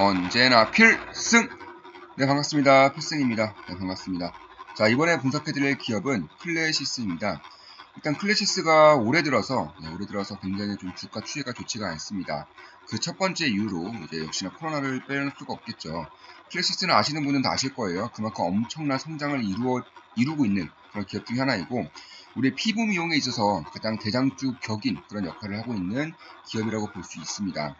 언제나 필승! 네, 반갑습니다. 필승입니다. 네, 반갑습니다. 자, 이번에 분석해드릴 기업은 클래시스입니다. 일단 클래시스가 올해 들어서 굉장히 좀 주가 추이가 좋지가 않습니다. 그 첫 번째 이유로 이제 역시나 코로나를 빼놓을 수가 없겠죠. 클래시스는 아시는 분은 다 아실 거예요. 그만큼 엄청난 성장을 이루고 있는 그런 기업 중에 하나이고, 우리 피부 미용에 있어서 가장 대장주 격인 그런 역할을 하고 있는 기업이라고 볼 수 있습니다.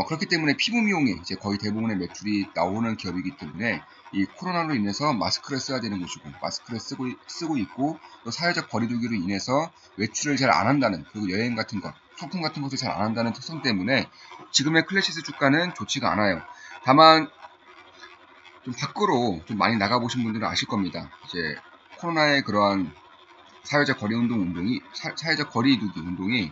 그렇기 때문에 피부 미용에 이제 거의 대부분의 매출이 나오는 기업이기 때문에 이 코로나로 인해서 마스크를 써야 되는 것이고, 마스크를 쓰고 있고, 또 사회적 거리두기로 인해서 외출을 잘 안 한다는, 그리고 여행 같은 것, 소풍 같은 것을 잘 안 한다는 특성 때문에 지금의 클래시스 주가는 좋지가 않아요. 다만 좀 밖으로 좀 많이 나가보신 분들은 아실 겁니다. 이제 코로나의 그러한 사회적 거리두기 운동이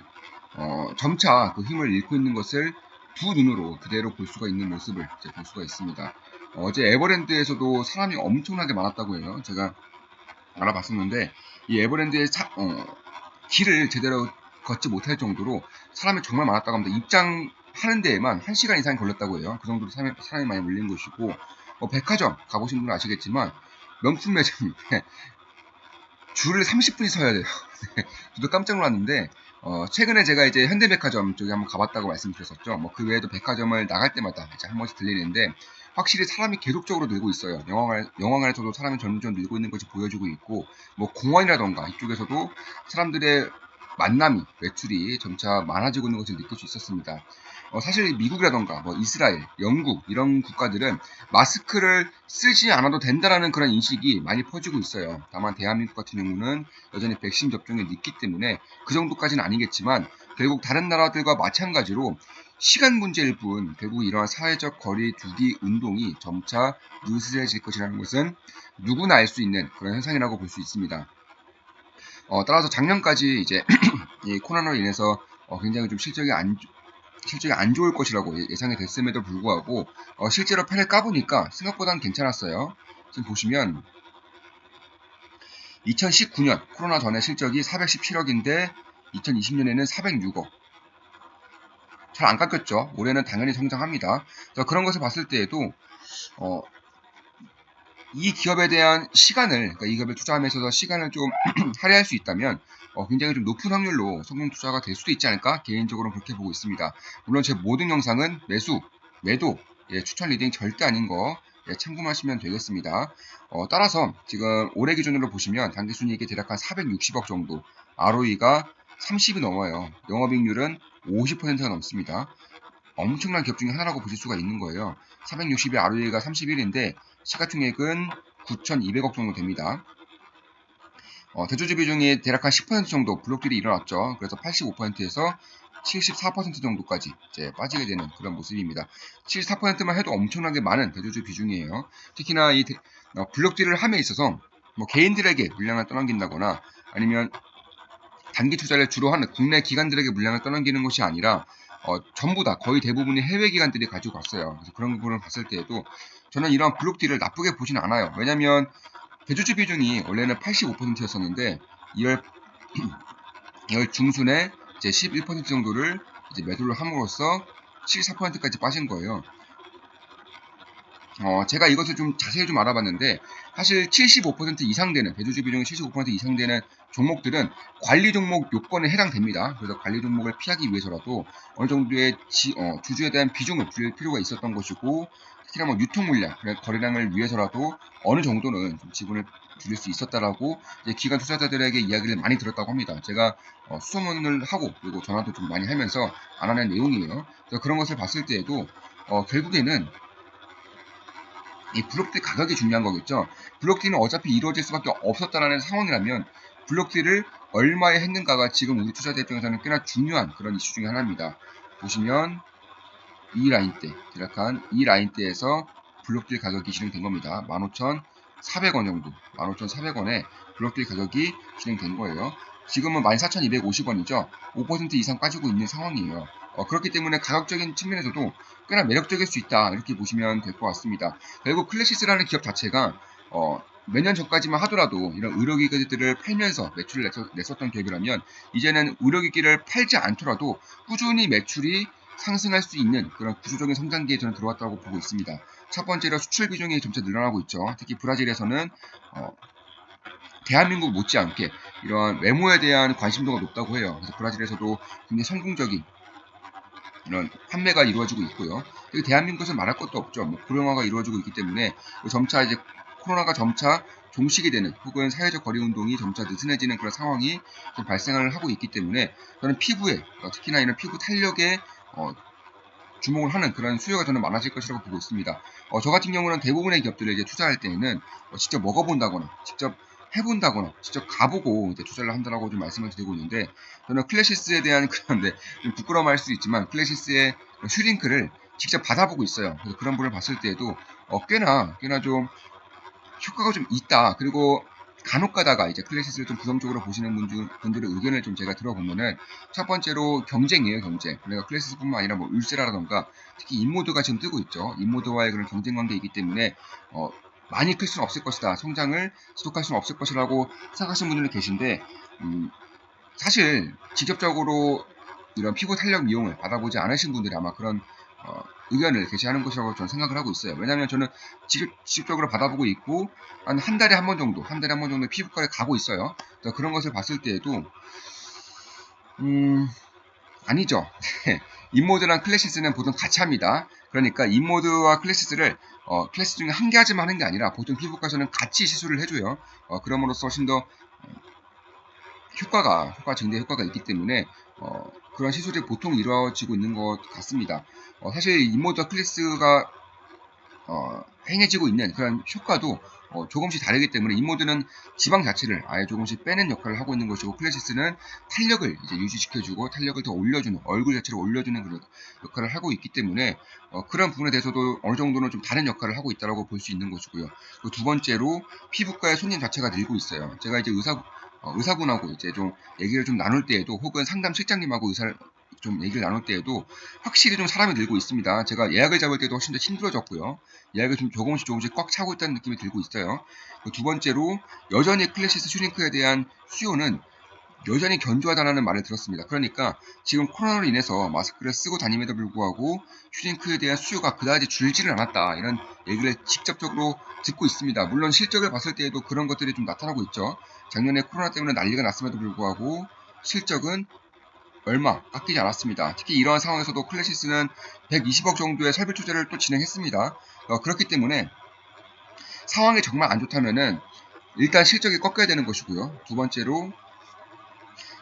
점차 그 힘을 잃고 있는 것을 두 눈으로 그대로 볼 수가 있는 모습을 이제 볼 수가 있습니다. 어제 에버랜드에서도 사람이 엄청나게 많았다고 해요. 제가 알아봤었는데 이 에버랜드의 길을 제대로 걷지 못할 정도로 사람이 정말 많았다고 합니다. 입장하는 데에만 1시간 이상이 걸렸다고 해요. 그 정도로 사람이 많이 몰린 곳이고, 백화점 가보신 분은 아시겠지만 명품 매장인데 줄을 30분이 서야 돼요. 저도 깜짝 놀랐는데, 최근에 제가 이제 현대백화점 쪽에 한번 가봤다고 말씀드렸었죠. 뭐 그 외에도 백화점을 나갈 때마다 이제 한 번씩 들리는데, 확실히 사람이 계속적으로 늘고 있어요. 영화관에서도 사람이 점점 늘고 있는 것이 보여지고 있고, 뭐 공원이라던가 이쪽에서도 사람들의 만남이, 외출이 점차 많아지고 있는 것을 느낄 수 있었습니다. 사실 미국이라던가 뭐 이스라엘, 영국 이런 국가들은 마스크를 쓰지 않아도 된다라는 그런 인식이 많이 퍼지고 있어요. 다만 대한민국 같은 경우는 여전히 백신 접종이 늦기 때문에 그 정도까지는 아니겠지만, 결국 다른 나라들과 마찬가지로 시간 문제일 뿐 결국 이러한 사회적 거리두기 운동이 점차 느슨해질 것이라는 것은 누구나 알 수 있는 그런 현상이라고 볼 수 있습니다. 따라서 작년까지 이제 이 코로나로 인해서 굉장히 좀 실적이 안 좋을 것이라고 예상이 됐음에도 불구하고 실제로 판을 까보니까 생각보다는 괜찮았어요. 지금 보시면 2019년 코로나 전에 실적이 417억인데 2020년에는 406억. 잘 안 깎였죠. 올해는 당연히 성장합니다. 그런 것을 봤을 때에도 어, 이 기업에 대한 시간을, 그러니까 이 기업에 투자하면서 시간을 좀 할애할 수 있다면 굉장히 좀 높은 확률로 성공 투자가 될 수도 있지 않을까, 개인적으로 그렇게 보고 있습니다. 물론 제 모든 영상은 매도, 추천 리딩 절대 아닌 거 참고하시면 되겠습니다. 따라서 지금 올해 기준으로 보시면 당기순이익이 대략 한 460억 정도, ROE가 30이 넘어요. 영업이익률은 50%가 넘습니다. 엄청난 기업 중에 하나라고 보실 수가 있는 거예요. 460의 ROE가 31인데 시가총액은 9,200억 정도 됩니다. 대주주 비중이 대략 한 10% 정도 블록딜이 일어났죠. 그래서 85%에서 74% 정도까지 이제 빠지게 되는 그런 모습입니다. 74%만 해도 엄청나게 많은 대주주 비중이에요. 특히나 이 블록딜을 함에 있어서 뭐 개인들에게 물량을 떠넘긴다거나 아니면 단기 투자를 주로 하는 국내 기관들에게 물량을 떠넘기는 것이 아니라 전부 다 거의 대부분이 해외 기관들이 가지고 왔어요. 그래서 그런 부분을 봤을 때에도 저는 이런 블록딜을 나쁘게 보지는 않아요. 왜냐하면 대주주 비중이 원래는 85%였었는데 2월, 2월 중순에 이제 11% 정도를 이제 매도를 함으로써 74%까지 빠진 거예요. 제가 이것을 좀 자세히 좀 알아봤는데, 사실 75% 이상 되는, 대주주 비중이 75% 이상 되는 종목들은 관리 종목 요건에 해당됩니다. 그래서 관리 종목을 피하기 위해서라도 어느 정도의 주주에 대한 비중을 줄일 필요가 있었던 것이고, 특히나 뭐 유통 물량, 거래량을 위해서라도 어느 정도는 좀 지분을 줄일 수 있었다라고 이제 기관 투자자들에게 이야기를 많이 들었다고 합니다. 제가 수소문을 하고 그리고 전화도 좀 많이 하면서 알아낸 내용이에요. 그래서 그런 것을 봤을 때에도 결국에는 이 블록딜 가격이 중요한 거겠죠. 블록딜은 어차피 이루어질 수밖에 없었다라는 상황이라면 블록딜을 얼마에 했는가가 지금 우리 투자자 입장에서는 꽤나 중요한 그런 이슈 중에 하나입니다. 보시면 이 라인대, 대략한 이 라인대에서 블록딜 가격이 진행된 겁니다. 15,400원 정도, 15,400원에 블록딜 가격이 진행된 거예요. 지금은 14,250원이죠. 5% 이상 빠지고 있는 상황이에요. 그렇기 때문에 가격적인 측면에서도 꽤나 매력적일 수 있다, 이렇게 보시면 될 것 같습니다. 결국 클래시스라는 기업 자체가 몇 년 전까지만 하더라도 이런 의료기기들을 팔면서 매출을 냈었던 기업이라면, 이제는 의료기기를 팔지 않더라도 꾸준히 매출이 상승할 수 있는 그런 구조적인 성장기에 저는 들어왔다고 보고 있습니다. 첫 번째로 수출 비중이 점차 늘어나고 있죠. 특히 브라질에서는 대한민국 못지않게 이런 외모에 대한 관심도가 높다고 해요. 그래서 브라질에서도 굉장히 성공적인 이런 판매가 이루어지고 있고요. 그리고 대한민국은 말할 것도 없죠. 뭐 고령화가 이루어지고 있기 때문에 점차 이제 코로나가 점차 종식이 되는 혹은 사회적 거리 운동이 점차 느슨해지는 그런 상황이 좀 발생을 하고 있기 때문에 저는 피부에 특히나 이런 피부 탄력에 주목을 하는 그런 수요가 저는 많아질 것이라고 보고 있습니다. 저 같은 경우는 대부분의 기업들을 이제 투자할 때에는 직접 먹어본다거나 직접 해본다거나 직접 가보고 이제 투자를 한다라고 좀 말씀을 드리고 있는데 저는 클래시스에 대한 그런 좀 부끄러워할 수 있지만 클래시스의 슈링크를 직접 받아보고 있어요. 그래서 그런 분을 봤을 때에도 꽤나 좀 효과가 좀 있다. 그리고 간혹 가다가 이제 클래시스를 좀 부정적으로 보시는 분들의 의견을 좀 제가 들어보면은 첫 번째로 경쟁이에요, 경쟁. 그러니까 클래시스뿐만 아니라 뭐 울세라던가 특히 인모드가 지금 뜨고 있죠. 인모드와의 그런 경쟁 관계이기 때문에 많이 클 수는 없을 것이다. 성장을 지속할 수는 없을 것이라고 생각하시는 분들이 계신데 사실 직접적으로 이런 피부 탄력 미용을 받아보지 않으신 분들이 아마 그런 의견을 게시하는 것이라고 저는 생각을 하고 있어요. 왜냐하면 저는 직접적으로 받아보고 있고 한 달에 한 번 정도 피부과에 가고 있어요. 그런 것을 봤을 때에도 아니죠. 인모드랑 클래시스는 보통 같이 합니다. 그러니까 인모드와 클래시스를 클래시스 중에 한 가지만 하는 게 아니라 보통 피부과에서는 같이 시술을 해줘요. 그럼으로써 훨씬 더 효과 증대 효과가 있기 때문에 그런 시술이 보통 이루어지고 있는 것 같습니다. 사실 인모드와 클래시스가 행해지고 있는 그런 효과도 조금씩 다르기 때문에 인모드는 지방 자체를 아예 조금씩 빼는 역할을 하고 있는 것이고 클래시스는 탄력을 이제 유지시켜주고 탄력을 더 올려주는 얼굴 자체를 올려주는 그런 역할을 하고 있기 때문에 그런 부분에 대해서도 어느 정도는 좀 다른 역할을 하고 있다고 볼 수 있는 것이고요. 그리고 두 번째로 피부과의 손님 자체가 늘고 있어요. 제가 이제 의사분하고 이제 좀 얘기를 좀 나눌 때에도 혹은 상담 실장님하고 의사를 좀 얘기를 나눌 때에도 확실히 좀 사람이 늘고 있습니다. 제가 예약을 잡을 때도 훨씬 더 힘들어졌고요. 예약을 좀 조금씩 꽉 차고 있다는 느낌이 들고 있어요. 두 번째로 여전히 클래시스 슈링크에 대한 수요는 여전히 견조하다는 말을 들었습니다. 그러니까 지금 코로나로 인해서 마스크를 쓰고 다님에도 불구하고 슈링크에 대한 수요가 그다지 줄지는 않았다. 이런 얘기를 직접적으로 듣고 있습니다. 물론 실적을 봤을 때에도 그런 것들이 좀 나타나고 있죠. 작년에 코로나 때문에 난리가 났음에도 불구하고 실적은 얼마 깎이지 않았습니다. 특히 이러한 상황에서도 클래시스는 120억 정도의 설비 투자를 또 진행했습니다. 그렇기 때문에 상황이 정말 안 좋다면은 일단 실적이 꺾여야 되는 것이고요. 두 번째로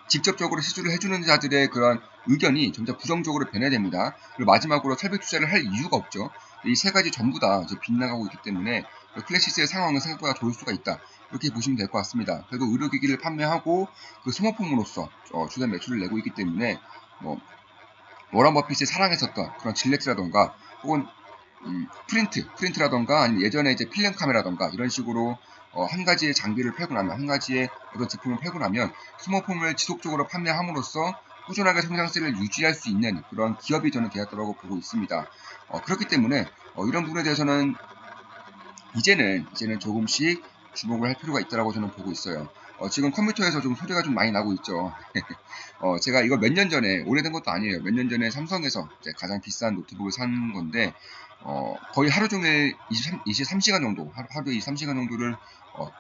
직접적으로 시술을 해주는 자들의 그런 의견이 점차 부정적으로 변해됩니다. 그리고 마지막으로 설비 투자를 할 이유가 없죠. 이 세 가지 전부 다 이제 빗나가고 있기 때문에 클래시스의 상황은 생각보다 좋을 수가 있다. 이렇게 보시면 될 것 같습니다. 그래도 의료기기를 판매하고 그 소모품으로서 주된 매출을 내고 있기 때문에 뭐 워런 버핏이 사랑했었던 그런 질렉스라던가 혹은 프린트라던가 아니면 예전에 이제 필름 카메라던가 이런 식으로 한 가지의 장비를 팔고 나면 한 가지의 어떤 제품을 팔고 나면 소모품을 지속적으로 판매함으로써 꾸준하게 성장세를 유지할 수 있는 그런 기업이 저는 되었다고 보고 있습니다. 그렇기 때문에 이런 부분에 대해서는 이제는 조금씩 주목을 할 필요가 있다고 저는 보고 있어요. 지금 컴퓨터에서 좀 소리가 좀 많이 나고 있죠. 제가 이거 몇 년 전에, 오래된 것도 아니에요. 몇 년 전에 삼성에서 이제 가장 비싼 노트북을 산 건데, 거의 하루 종일 23시간 정도, 하루에 23시간 정도를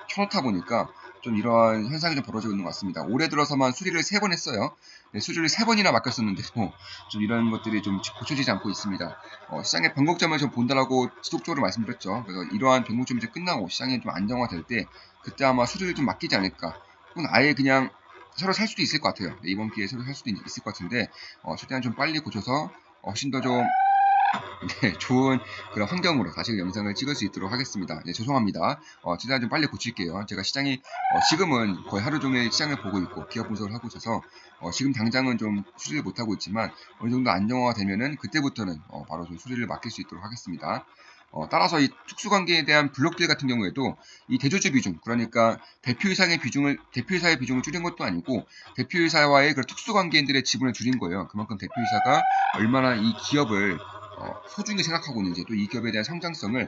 켜놓다 보니까 좀 이러한 현상이 좀 벌어지고 있는 것 같습니다. 올해 들어서만 수리를 3번 했어요. 네, 수리를 3번이나 맡겼었는데도 좀 이런 것들이 좀 고쳐지지 않고 있습니다. 시장의 변곡점을 좀 본다라고 지속적으로 말씀드렸죠. 그래서 이러한 변곡점이 좀 끝나고 시장이 좀 안정화될 때 그때 아마 수리를 좀 맡기지 않을까. 혹은 아예 그냥 새로 살 수도 있을 것 같아요. 네, 이번 기회에 새로 살 수도 있을 것 같은데 최대한 좀 빨리 고쳐서 훨씬 더 좀 네, 좋은 그런 환경으로 다시 영상을 찍을 수 있도록 하겠습니다. 네, 죄송합니다. 최대한 좀 빨리 고칠게요. 제가 시장이 지금은 거의 하루 종일 시장을 보고 있고 기업 분석을 하고 있어서 지금 당장은 좀 수리를 못하고 있지만 어느 정도 안정화가 되면은 그때부터는 바로 좀 수리를 맡길 수 있도록 하겠습니다. 따라서 이 특수관계에 대한 블록딜 같은 경우에도 이 대주주 비중, 그러니까 대표이사의 비중을 줄인 것도 아니고 대표이사와의 그 특수관계인들의 지분을 줄인 거예요. 그만큼 대표이사가 얼마나 이 기업을 소중히 생각하고 있는지, 또 이 기업에 대한 성장성에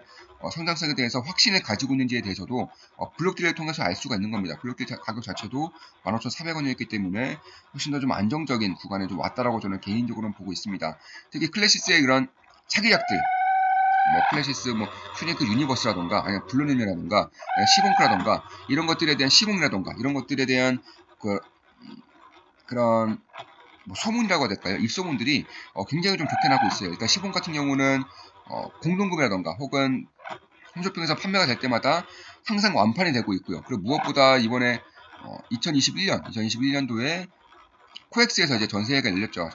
대해서 확신을 가지고 있는지에 대해서도 블록딜을 통해서 알 수가 있는 겁니다. 블록딜 가격 자체도 15,400원이었기 때문에 훨씬 더 좀 안정적인 구간에 좀 왔다라고 저는 개인적으로는 보고 있습니다. 특히 클래시스의 이런 차기작들, 클래시스, 슈링크 유니버스라던가, 아니면 블루님이라던가, 아니면 시봉크라던가, 이런 것들에 대한 시봉이라던가, 이런 것들에 대한 그런 소문이라고 해야 될까요? 입소문들이 굉장히 좀 좋게 나고 있어요. 일단 시봉 같은 경우는 공동구매라던가 혹은 홈쇼핑에서 판매가 될 때마다 항상 완판이 되고 있고요. 그리고 무엇보다 이번에 2021년도에 코엑스에서 이제 전시회가 열렸죠.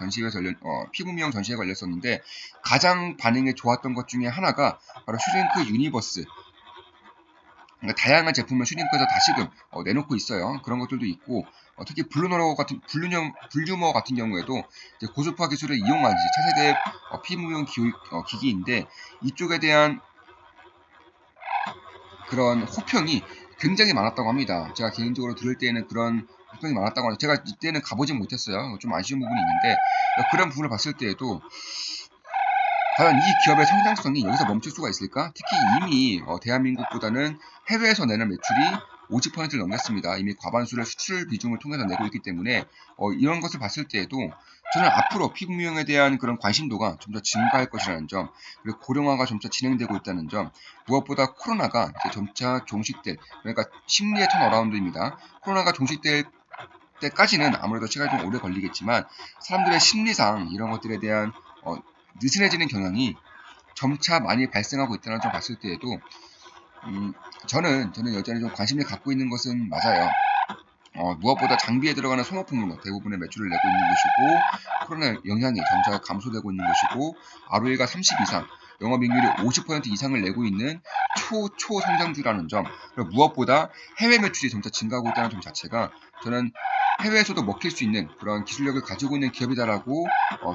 피부 미용 전시회가 열렸었는데 가장 반응이 좋았던 것 중에 하나가 바로 슈링크 유니버스. 그러니까 다양한 제품을 슈링크에서 다시금 내놓고 있어요. 그런 것들도 있고 특히 블루유머 같은 경우에도 이제 고주파 기술을 이용한 차세대 피부 미용 기기인데 이쪽에 대한 그런 호평이 굉장히 많았다고 합니다. 제가 개인적으로 들을 때에는 그런 호평이 많았다고 하는데 제가 이때는 가보진 못했어요. 좀 아쉬운 부분이 있는데 그런 부분을 봤을 때에도 과연 이 기업의 성장성이 여기서 멈출 수가 있을까? 특히 이미 대한민국보다는 해외에서 내는 매출이 50%를 넘겼습니다. 이미 과반수를 수출 비중을 통해서 내고 있기 때문에 이런 것을 봤을 때에도 저는 앞으로 피부 미용에 대한 그런 관심도가 점차 증가할 것이라는 점, 그리고 고령화가 점차 진행되고 있다는 점, 무엇보다 코로나가 이제 점차 종식될, 그러니까 심리의 턴어라운드입니다. 코로나가 종식될 때까지는 아무래도 시간이 좀 오래 걸리겠지만 사람들의 심리상 이런 것들에 대한 느슨해지는 경향이 점차 많이 발생하고 있다는 점 봤을 때에도 저는 여전히 좀 관심을 갖고 있는 것은 맞아요. 무엇보다 장비에 들어가는 소모품으로 대부분의 매출을 내고 있는 것이고 코로나 영향이 점차 감소되고 있는 것이고 ROE가 30 이상, 영업이익률이 50% 이상을 내고 있는 초성장주라는 점, 그리고 무엇보다 해외 매출이 점차 증가하고 있다는 점 자체가 저는 해외에서도 먹힐 수 있는 그런 기술력을 가지고 있는 기업이다라고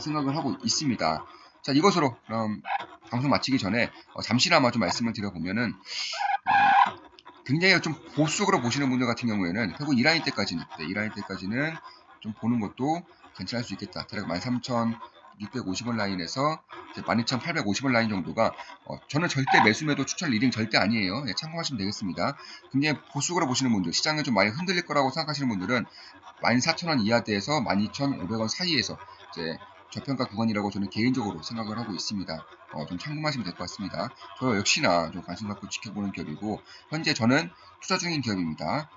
생각을 하고 있습니다. 자, 이것으로 그럼 방송 마치기 전에 잠시나마 좀 말씀을 드려보면은 굉장히 좀 보수적으로 보시는 분들 같은 경우에는 결국 2라인 때까지는 2라인 때까지는 좀 보는 것도 괜찮을 수 있겠다. 대략 13,650원 라인에서 12,850원 라인 정도가 저는 절대 매수 매도 추천 리딩 절대 아니에요. 예, 참고하시면 되겠습니다. 굉장히 보수적으로 보시는 분들, 시장이 좀 많이 흔들릴 거라고 생각하시는 분들은 14,000원 이하대에서 12,500원 사이에서 이제 저평가 구간이라고 저는 개인적으로 생각을 하고 있습니다. 좀 참고하시면 될 것 같습니다. 저 역시나 좀 관심 갖고 지켜보는 기업이고 현재 저는 투자 중인 기업입니다.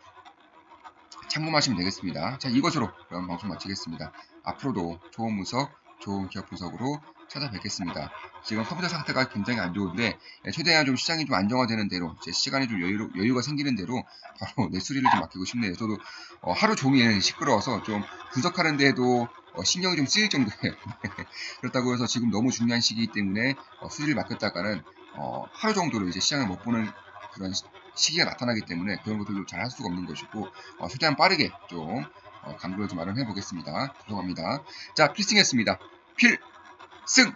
참고하시면 되겠습니다. 자, 이것으로 그럼 방송 마치겠습니다. 앞으로도 좋은 분석, 좋은 기업 분석으로 찾아뵙겠습니다. 지금 컴퓨터 상태가 굉장히 안 좋은데 최대한 좀 시장이 좀 안정화되는 대로 제 시간이 좀 여유가 생기는 대로 바로 내 수리를 좀 맡기고 싶네요. 저도 하루 종일 시끄러워서 좀 분석하는 데에도 신경이 좀 쓰일 정도예요. 그렇다고 해서 지금 너무 중요한 시기이기 때문에 수리를 맡겼다가는 하루 정도로 이제 시장을 못 보는 그런 시기가 나타나기 때문에 그런 것들도 잘 할 수가 없는 것이고 최대한 빠르게 좀 강도를 좀 마련해 보겠습니다. 죄송합니다. 자, 필승했습니다. 필승!